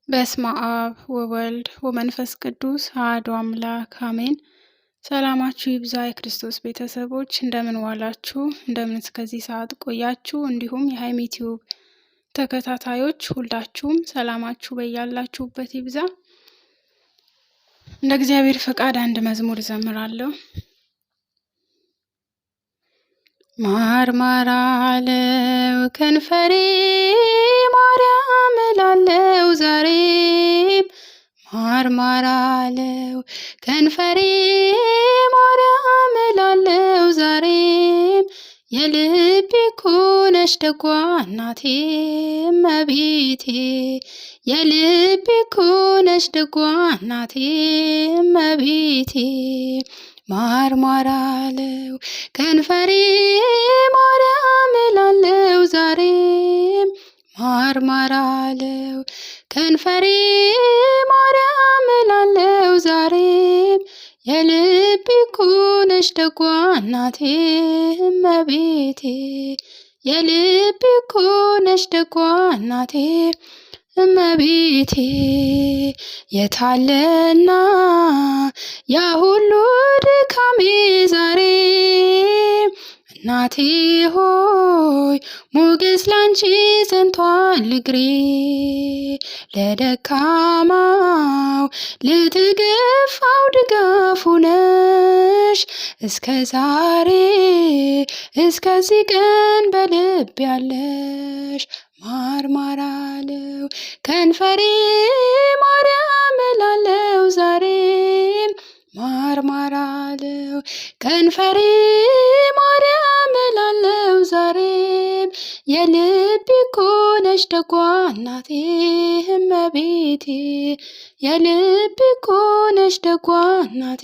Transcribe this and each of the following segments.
በስመ አብ ወወልድ ወመንፈስ ቅዱስ አሐዱ አምላክ አሜን። ሰላማችሁ ይብዛ የክርስቶስ ቤተሰቦች፣ እንደምን ዋላችሁ? እንደምን እስከዚህ ሰዓት ቆያችሁ? እንዲሁም የሃይሚ ቲዩብ ተከታታዮች ሁላችሁም ሰላማችሁ በያላችሁበት ይብዛ። እንደ እግዚአብሔር ፈቃድ አንድ መዝሙር እዘምራለሁ። ማር ማር አለው ከንፈሬ ማርያም እላለው ዛሬም ማር ማር አለው ከንፈሬ ማርያም እላለው ዛሬም የልቤ እኮ ነሽ ደጓ እናቴ እመቤቴ የልቤ እኮ ነሽ ደጓ እናቴ እመቤቴ ማር ማር አለው ከንፈሬ ማርያም እላለው ዛሬም ማር ማር አለው ከንፈሬ ማርያም እላለው ዛሬም የልቤ እኮ ነሽ ደጓ እናቴ እመቤቴ የልቤ እኮ ነሽ ደጓ እናቴ እመቤቴ የታለና ያ ሁሉ ድካሜ ዛሬ እናቴ ሆይ ሞገስ ላንቺ ዘንቷል እግሬ ለደካማው ለተገፋው ድጋፉ ነሽ እስከ ዛሬ እስከዚህ ቀን በልብ ያለሽ ማር ማር አለው ከንፈሬ ማርያም እላለው ዛሬም ማር ማር አለው ከንፈሬ ማርያም እላለው ዛሬም የልቤ እኮ ነሽ ደጓ እናቴ እመቤቴ የልቤ እኮ ነሽ ደጓ እናቴ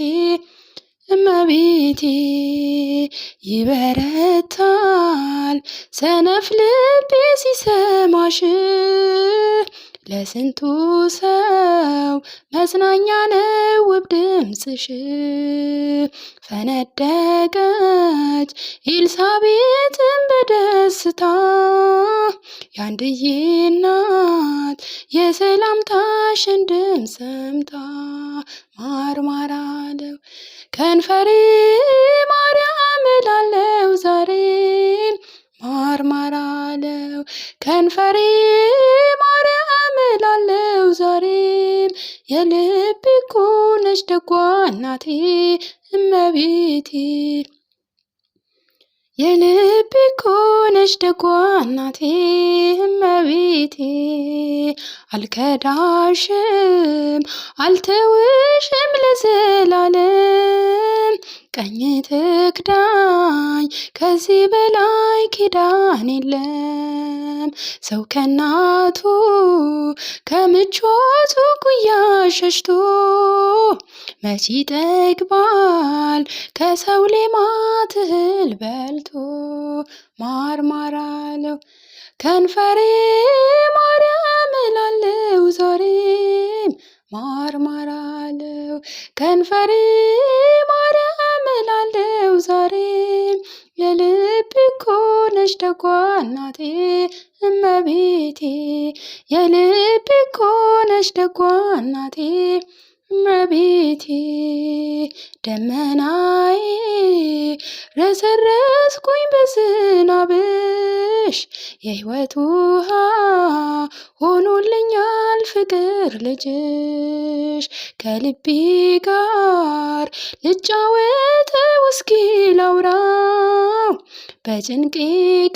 እመቤቴ ይበረታል ሰነፍ ልቤ ሲሰማሽ ለስንቱ ሰው መጽናኛ ነው ውብ ድምፅሽ ፈነደቀች ኤልሳቤጥን በደስታ የአንድዬ እናት የሰላምታሽን ድምፅ ሰምታ ማር ማር አለው ከንፈሬ ማርያም እላለው ዛሬም ማር ማር አለው ከንፈሬ ማርያም እላለው ዛሬም የልቤ እኮ ነሽ ደጓ እናቴ እመቤቴ የልቤ እኮ ነሽ ደጓ እናቴ እመቤቴ አልከዳሽም አልተውሽም ለዘላለም ቀኝ ትክዳኝ ከዚህ በላይ ኪዳን የለም ሰው ከእናቱ ከምቾቱ ጉያ ሸሽቶ መች ይጠግባል ከሰው ሌማት እህል በልቶ ማር ማር አለው ከንፈሬ ማርያም እላለው ዛሬም ማር ማር አለው ከንፈሬ ማርያም እላለው ዛሬም የልቤ እኮ ነሽ ደጓ እናቴ እመቤቴ የልቤ እኮ ነሽ ደጓ እናቴ እመቤቴ ደመናዬ ረሰረስኩኝ በዝናብሽ የሕይወት ውሃ ሆኖልኛል ፍቅር ልጅሽ ከልቤ ጋር ልጫወተው እስኪ ላውራው በጭንቄ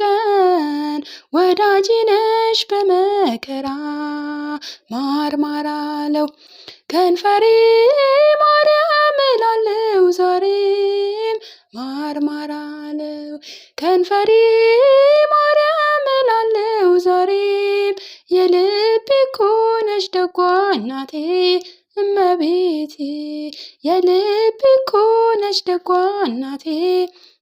ቀን ወዳጄ ነሽ በመከራ ማር ማር አለው ከንፈሬ ማርያም እላለው ዛሬም ማር ማር አለው ከንፈሬ ማርያም እላለው ዛሬም የልቤ እኮ ነሽ ደጓ እናቴ እመቤቴ የልቤ እኮ ነሽ ደጓ እናቴ